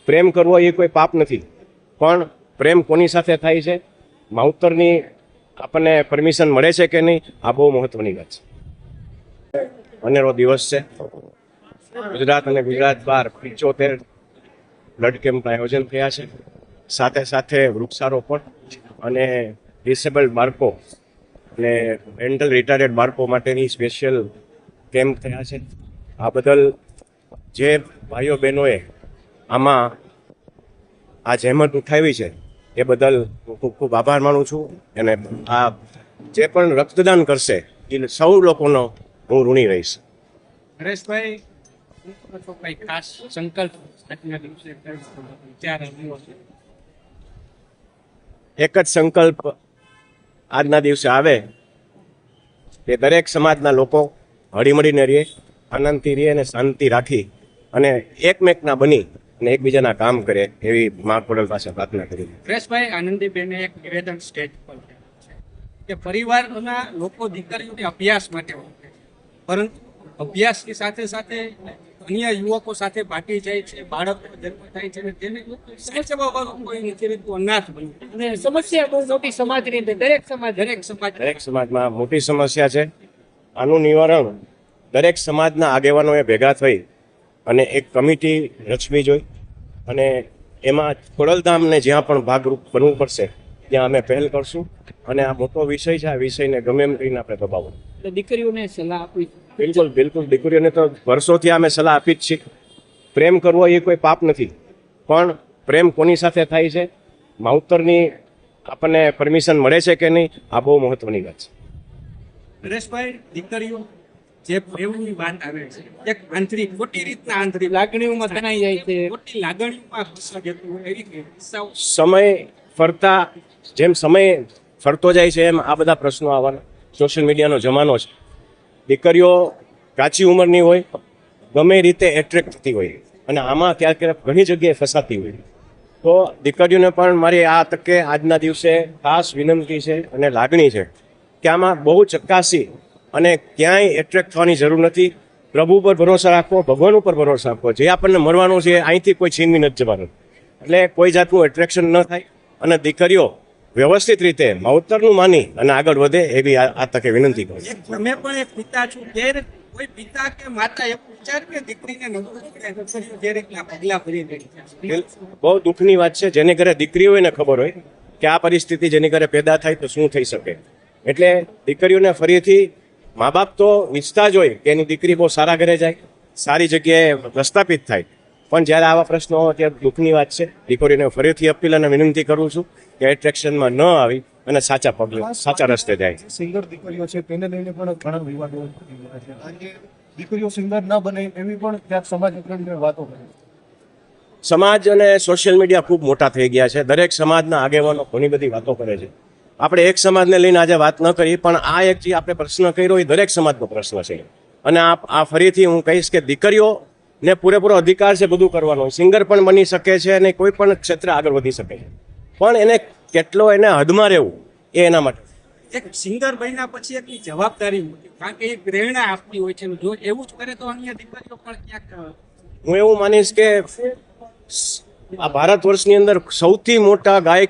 પ્રેમ કરવો એ કોઈ પાપ નથી, પણ પ્રેમ કોની સાથે થાય છે, માવતરની આપણને પરમિશન મળે છે કે નહીં, આ બહુ મહત્વની વાત છે. અનેરો દિવસ છે. ગુજરાત અને ગુજરાત બહાર 75 બ્લડ કેમ્પના આયોજન થયા છે. સાથે સાથે વૃક્ષારોપણ અને ડિસેબલ્ડ બાળકો અને મેન્ટલ રિટાયર્ડ બાળકો માટેની સ્પેશિયલ કેમ્પ થયા છે. આ બદલ જે ભાઈઓ બહેનોએ આમાં આ જહેમત ઉઠાવી છે એ બદલ હું ખૂબ ખૂબ આભાર માનું છું. અને આ જે પણ રક્તદાન કરશે એ સૌ લોકોનો હું ઋણી રહીશ. હરેશભાઈ, કઈ ખાસ સંકલ્પ એક જ સંકલ્પ આજના દિવસે આવે કે દરેક સમાજના લોકો હળીમળીને રહે, આનંદથી રહે અને શાંતિ રાખી અને એકમેકના બની અને એકબીજાના કામ કરે એવી મા ખોડલ પાસે પ્રાર્થના કરી. હરેશભાઈ, આનંદીબેને એક નિવેદન સ્ટેજ પર કે પરિવારના લોકો દીકરીઓને અભ્યાસ માટે પરંતુ અભ્યાસની સાથે સાથે અન્ય યુવકો સાથે ભાગી જાય છે, બાળકો જન્મ થાય છે, તેને સાચવવાનું કોઈ નથી રહેતું, અનાથ બન્યું અને સમસ્યા બહુ મોટી સમાજની દરેક સમાજમાં મોટી સમસ્યા છે. આનું નિવારણ દરેક સમાજના આગેવાનોએ ભેગા થઈ અને એક કમિટી રચવી જોઈ અને એમાં ખોડલધામને જ્યાં પણ ભાગરૂપ બનવું પડશે ત્યાં અમે પહેલ કરશું. અને આ મોટો વિષય છે, આ વિષયને ગમે એમ કરીને આપણે દબાવવું. દીકરીઓને સલાહ આપી. બિલકુલ દીકરીઓને તો વર્ષોથી અમે સલાહ આપી જ છીએ. પ્રેમ કરવો એ કોઈ પાપ નથી, પણ પ્રેમ કોની સાથે થાય છે, માવતરની આપણને પરમિશન મળે છે કે નહીં, આ બહુ મહત્વની વાત છે. હરેશભાઈ, દીકરીઓ જે પ્રેમની વાત આવે છે, એક આંતરિક ખોટી રીતના આંતરિક લાગણીઓમાં તણાઈ જાય છે, ખોટી લાગણીઓમાં ફસાઈ જતું હોય એવી સમય ફરતા જેમ સમય ફરતો જાય છે એમ આ બધા પ્રશ્નો આવવાના. સોશિયલ મીડિયાનો જમાનો છે. દીકરીઓ કાચી ઉંમરની હોય, ગમે રીતે એટ્રેક્ટ થતી હોય અને આમાં ક્યાંક ઘણી જગ્યાએ ફસાતી હોય. તો દીકરીઓને પણ મારી આ તકે આજના દિવસે ખાસ વિનંતી છે અને લાગણી છે કે આમાં બહુ ચકાસી અને ક્યાંય એટ્રેક્ટ થવાની જરૂર નથી. પ્રભુ પર ભરોસા રાખવો, ભગવાન ઉપર ભરોસા રાખવો. જે આપણને મળવાનું છે અહીંથી કોઈ છીનવી નથી જવાનું. એટલે કોઈ જાતનું એટ્રેક્શન ન થાય અને દીકરીઓ વ્યવસ્થિત રીતે માવતરનું માની અને આગળ વધે એવી આ તકે વિનંતી કરું. તમે પણ એક પિતા છો, જ્યારે કોઈ પિતા કે માતા એવું વિચાર કે દીકરીને જે રીતના પગલા ભરી રહી છે, બહુ દુઃખની વાત છે. જેની ઘરે દીકરી હોય ને ખબર હોય કે આ પરિસ્થિતિ જેની ઘરે પેદા થાય તો શું થઈ શકે. એટલે દીકરીઓને ફરીથી મા બાપ તો ઈચ્છતા જ હોય કે એની દીકરી બહુ સારા ઘરે જાય, સારી જગ્યાએ પ્રસ્થાપિત થાય, પણ જ્યારે આવા પ્રશ્નો ત્યારે દુઃખની વાત છે. દીકરીઓને ફરીથી અપીલ અને વિનંતી કરું છું કે એટ્રેક્શનમાં ન આવી અને સાચા પગલે સાચા રસ્તે જાય. સિંગર દીકરીઓ છે તેને લઈને પણ ઘણા વિવાદો છે. દીકરીઓ સિંગર ન બને એવી પણ ક્યાંક સમાજ વાતો કરે. સમાજ અને સોશિયલ મીડિયા ખૂબ મોટા થઈ ગયા છે. દરેક સમાજના આગેવાનો ઘણી બધી વાતો કરે છે. આપણે એક સમાજને લઈને આજે વાત ન કરી, પણ આ એક જે આપણે પ્રશ્ન કર્યો એ દરેક સમાજનો પ્રશ્ન છે. અને આ ફરીથી હું કહીશ કે દીકરીઓને પૂરેપૂરો અધિકાર છે બધું કરવાનો. સિંગર પણ બની શકે છે અને કોઈ પણ ક્ષેત્રે આગળ વધી શકે છે, પણ એને કેટલો એને હદમાં રહેવું એ એના માટે. એક સિંગર બન્યા પછી એકની જવાબદારી મોટી, કારણ કે એ પ્રેરણા આપતી હોય છે. જો એવું જ કરે તો અન્ય દીકરીઓ પણ ક્યાંક. હું એવું માનીશ કે આ ભારત વર્ષની અંદર સૌથી મોટા ગાયક